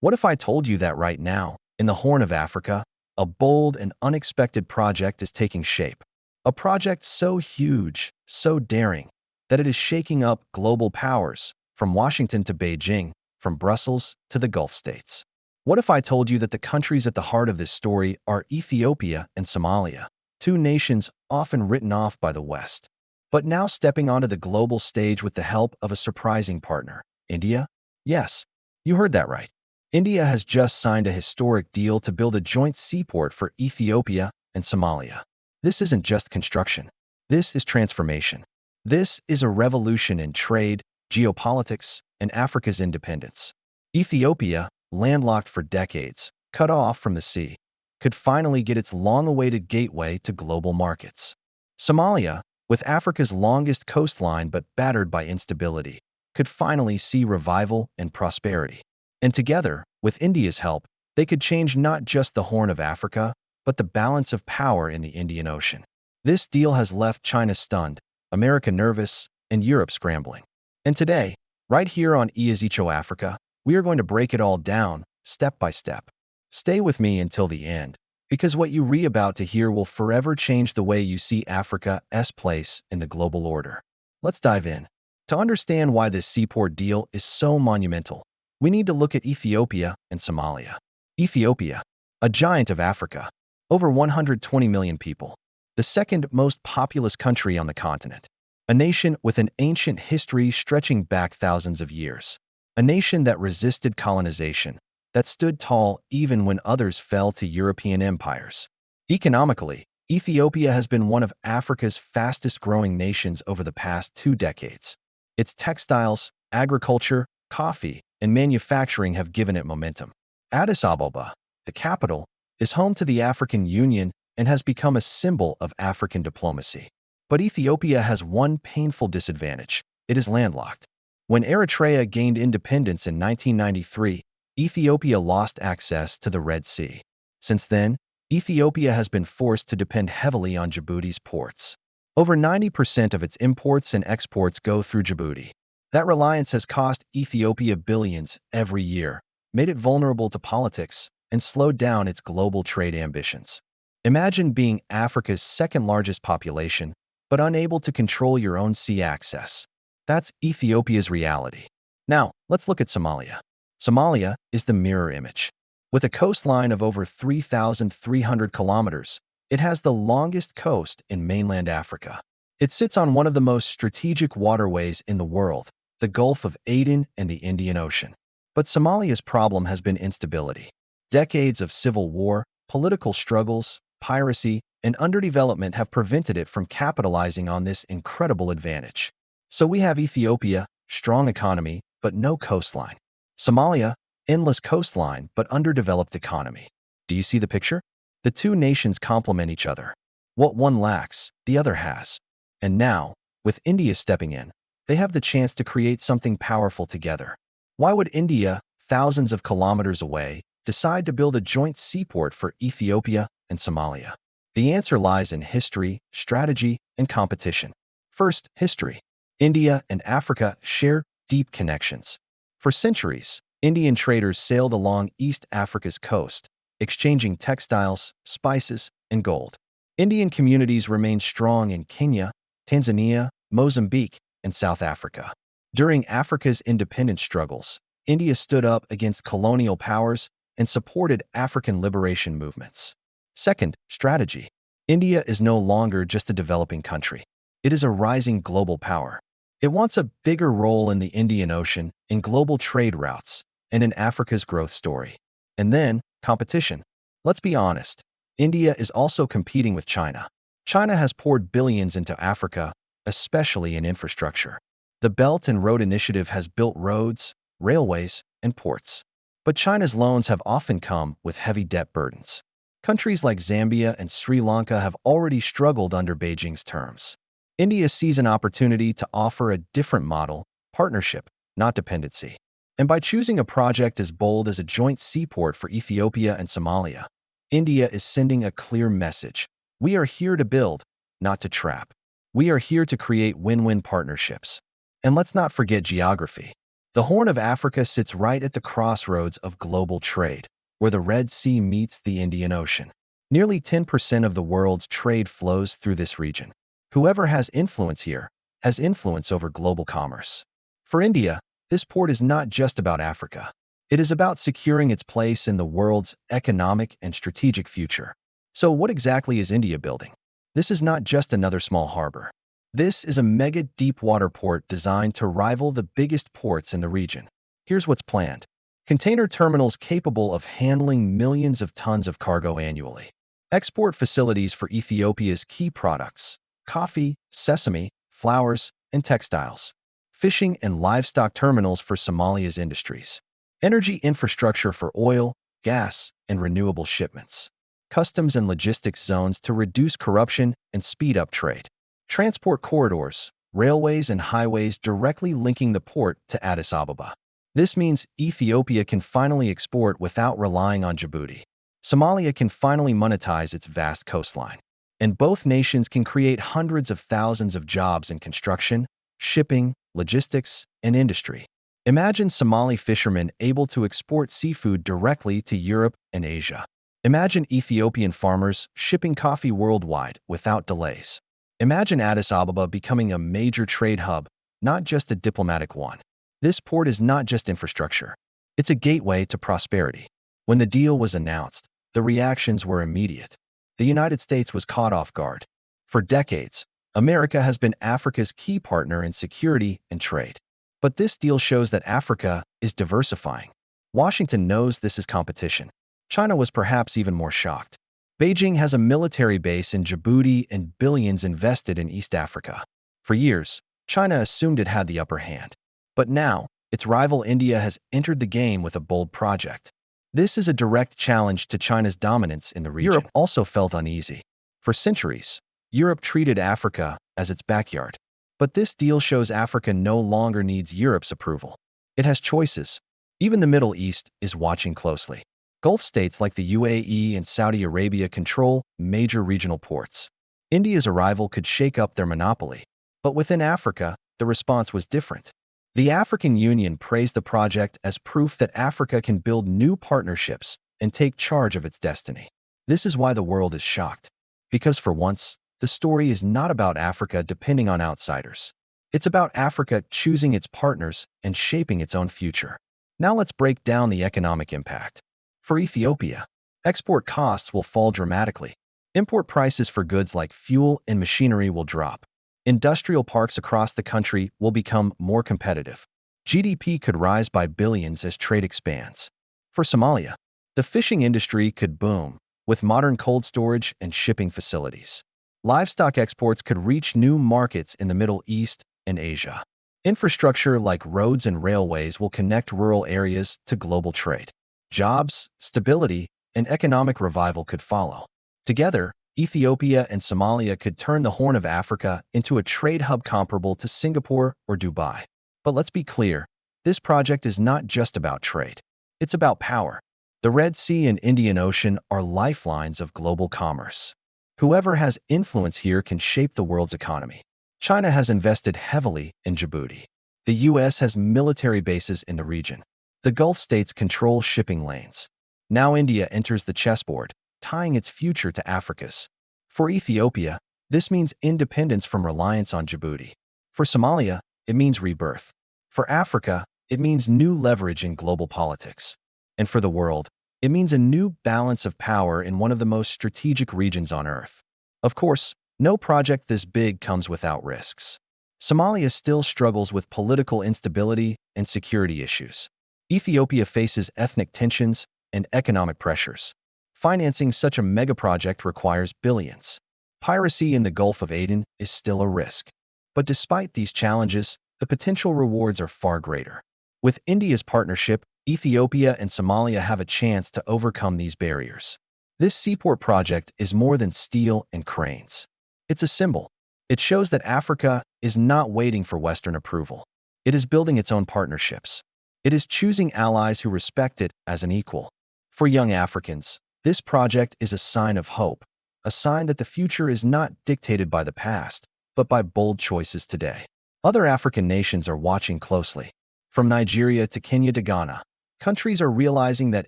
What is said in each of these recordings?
What if I told you that right now, in the Horn of Africa, a bold and unexpected project is taking shape? A project so huge, so daring, that it is shaking up global powers, from Washington to Beijing, from Brussels to the Gulf states. What if I told you that the countries at the heart of this story are Ethiopia and Somalia, two nations often written off by the West, but now stepping onto the global stage with the help of a surprising partner, India? Yes, you heard that right. India has just signed a historic deal to build a joint seaport for Ethiopia and Somalia. This isn't just construction. This is transformation. This is a revolution in trade, geopolitics, and Africa's independence. Ethiopia, landlocked for decades, cut off from the sea, could finally get its long-awaited gateway to global markets. Somalia, with Africa's longest coastline but battered by instability, could finally see revival and prosperity. And together, with India's help, they could change not just the Horn of Africa, but the balance of power in the Indian Ocean. This deal has left China stunned, America nervous, and Europe scrambling. And today, right here on Easycho Africa, we are going to break it all down, step by step. Stay with me until the end, because what you about to hear will forever change the way you see Africa's place in the global order. Let's dive in. To understand why this seaport deal is so monumental, we need to look at Ethiopia and Somalia. Ethiopia, a giant of Africa, over 120 million people, the second most populous country on the continent, a nation with an ancient history stretching back thousands of years, a nation that resisted colonization, that stood tall even when others fell to European empires. Economically, Ethiopia has been one of Africa's fastest-growing nations over the past 2 decades. Its textiles, agriculture, coffee, and manufacturing have given it momentum. Addis Ababa, the capital, is home to the African Union and has become a symbol of African diplomacy. But Ethiopia has one painful disadvantage: it is landlocked. When Eritrea gained independence in 1993, Ethiopia lost access to the Red Sea. Since then, Ethiopia has been forced to depend heavily on Djibouti's ports. Over 90% of its imports and exports go through Djibouti. That reliance has cost Ethiopia billions every year, made it vulnerable to politics, and slowed down its global trade ambitions. Imagine being Africa's second-largest population, but unable to control your own sea access. That's Ethiopia's reality. Now, let's look at Somalia. Somalia is the mirror image. With a coastline of over 3,300 kilometers, it has the longest coast in mainland Africa. It sits on one of the most strategic waterways in the world, the Gulf of Aden and the Indian Ocean. But Somalia's problem has been instability. Decades of civil war, political struggles, piracy, and underdevelopment have prevented it from capitalizing on this incredible advantage. So we have Ethiopia, strong economy, but no coastline. Somalia, endless coastline, but underdeveloped economy. Do you see the picture? The two nations complement each other. What one lacks, the other has. And now, with India stepping in, they have the chance to create something powerful together. Why would India, thousands of kilometers away, decide to build a joint seaport for Ethiopia and Somalia? The answer lies in history, strategy, and competition. First, history. India and Africa share deep connections. For centuries, Indian traders sailed along East Africa's coast, exchanging textiles, spices, and gold. Indian communities remained strong in Kenya, Tanzania, Mozambique, and South Africa. During Africa's independence struggles, India stood up against colonial powers and supported African liberation movements. Second, strategy. India is no longer just a developing country. It is a rising global power. It wants a bigger role in the Indian Ocean, in global trade routes, and in Africa's growth story. And then, competition. Let's be honest. India is also competing with China. China has poured billions into Africa, especially in infrastructure. The Belt and Road Initiative has built roads, railways, and ports. But China's loans have often come with heavy debt burdens. Countries like Zambia and Sri Lanka have already struggled under Beijing's terms. India sees an opportunity to offer a different model: partnership, not dependency. And by choosing a project as bold as a joint seaport for Ethiopia and Somalia, India is sending a clear message. We are here to build, not to trap. We are here to create win-win partnerships. And let's not forget geography. The Horn of Africa sits right at the crossroads of global trade, where the Red Sea meets the Indian Ocean. Nearly 10% of the world's trade flows through this region. Whoever has influence here has influence over global commerce. For India, this port is not just about Africa. It is about securing its place in the world's economic and strategic future. So what exactly is India building? This is not just another small harbor. This is a mega deep-water port designed to rival the biggest ports in the region. Here's what's planned. Container terminals capable of handling millions of tons of cargo annually. Export facilities for Ethiopia's key products: coffee, sesame, flowers, and textiles. Fishing and livestock terminals for Somalia's industries. Energy infrastructure for oil, gas, and renewable shipments. Customs and logistics zones to reduce corruption and speed up trade. Transport corridors, railways and highways directly linking the port to Addis Ababa. This means Ethiopia can finally export without relying on Djibouti. Somalia can finally monetize its vast coastline. And both nations can create hundreds of thousands of jobs in construction, shipping, logistics, and industry. Imagine Somali fishermen able to export seafood directly to Europe and Asia. Imagine Ethiopian farmers shipping coffee worldwide without delays. Imagine Addis Ababa becoming a major trade hub, not just a diplomatic one. This port is not just infrastructure. It's a gateway to prosperity. When the deal was announced, the reactions were immediate. The United States was caught off guard. For decades, America has been Africa's key partner in security and trade. But this deal shows that Africa is diversifying. Washington knows this is competition. China was perhaps even more shocked. Beijing has a military base in Djibouti and billions invested in East Africa. For years, China assumed it had the upper hand. But now, its rival India has entered the game with a bold project. This is a direct challenge to China's dominance in the region. Europe also felt uneasy. For centuries, Europe treated Africa as its backyard. But this deal shows Africa no longer needs Europe's approval. It has choices. Even the Middle East is watching closely. Gulf states like the UAE and Saudi Arabia control major regional ports. India's arrival could shake up their monopoly. But within Africa, the response was different. The African Union praised the project as proof that Africa can build new partnerships and take charge of its destiny. This is why the world is shocked. Because for once, the story is not about Africa depending on outsiders. It's about Africa choosing its partners and shaping its own future. Now let's break down the economic impact. For Ethiopia, export costs will fall dramatically. Import prices for goods like fuel and machinery will drop. Industrial parks across the country will become more competitive. GDP could rise by billions as trade expands. For Somalia, the fishing industry could boom, with modern cold storage and shipping facilities. Livestock exports could reach new markets in the Middle East and Asia. Infrastructure like roads and railways will connect rural areas to global trade. Jobs, stability, and economic revival could follow. Together, Ethiopia and Somalia could turn the Horn of Africa into a trade hub comparable to Singapore or Dubai. But let's be clear, this project is not just about trade. It's about power. The Red Sea and Indian Ocean are lifelines of global commerce. Whoever has influence here can shape the world's economy. China has invested heavily in Djibouti. The U.S. has military bases in the region. The Gulf states control shipping lanes. Now India enters the chessboard, tying its future to Africa's. For Ethiopia, this means independence from reliance on Djibouti. For Somalia, it means rebirth. For Africa, it means new leverage in global politics. And for the world, it means a new balance of power in one of the most strategic regions on Earth. Of course, no project this big comes without risks. Somalia still struggles with political instability and security issues. Ethiopia faces ethnic tensions and economic pressures. Financing such a mega-project requires billions. Piracy in the Gulf of Aden is still a risk. But despite these challenges, the potential rewards are far greater. With India's partnership, Ethiopia and Somalia have a chance to overcome these barriers. This Seaport project is more than steel and cranes. It's a symbol. It shows that Africa is not waiting for Western approval. It is building its own partnerships. It is choosing allies who respect it as an equal. For young Africans, this project is a sign of hope, a sign that the future is not dictated by the past, but by bold choices today. Other African nations are watching closely. From Nigeria to Kenya to Ghana, countries are realizing that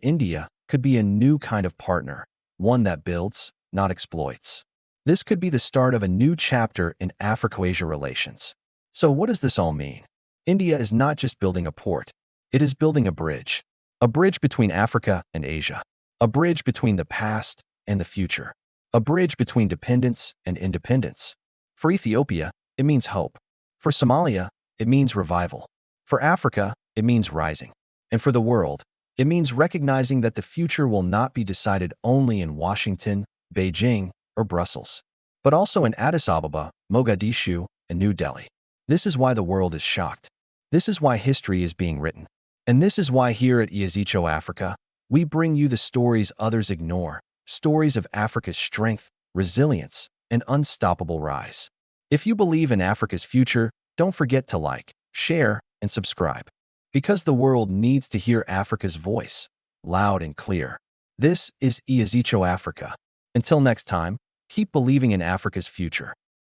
India could be a new kind of partner, one that builds, not exploits. This could be the start of a new chapter in Africa-Asia relations. So what does this all mean? India is not just building a port, it is building a bridge. A bridge between Africa and Asia. A bridge between the past and the future. A bridge between dependence and independence. For Ethiopia, it means hope. For Somalia, it means revival. For Africa, it means rising. And for the world, it means recognizing that the future will not be decided only in Washington, Beijing, or Brussels, but also in Addis Ababa, Mogadishu, and New Delhi. This is why the world is shocked. This is why history is being written. And this is why here at Eazicho Africa, we bring you the stories others ignore, stories of Africa's strength, resilience, and unstoppable rise. If you believe in Africa's future, don't forget to like, share, and subscribe. Because the world needs to hear Africa's voice, loud and clear. This is Eazicho Africa. Until next time, keep believing in Africa's future.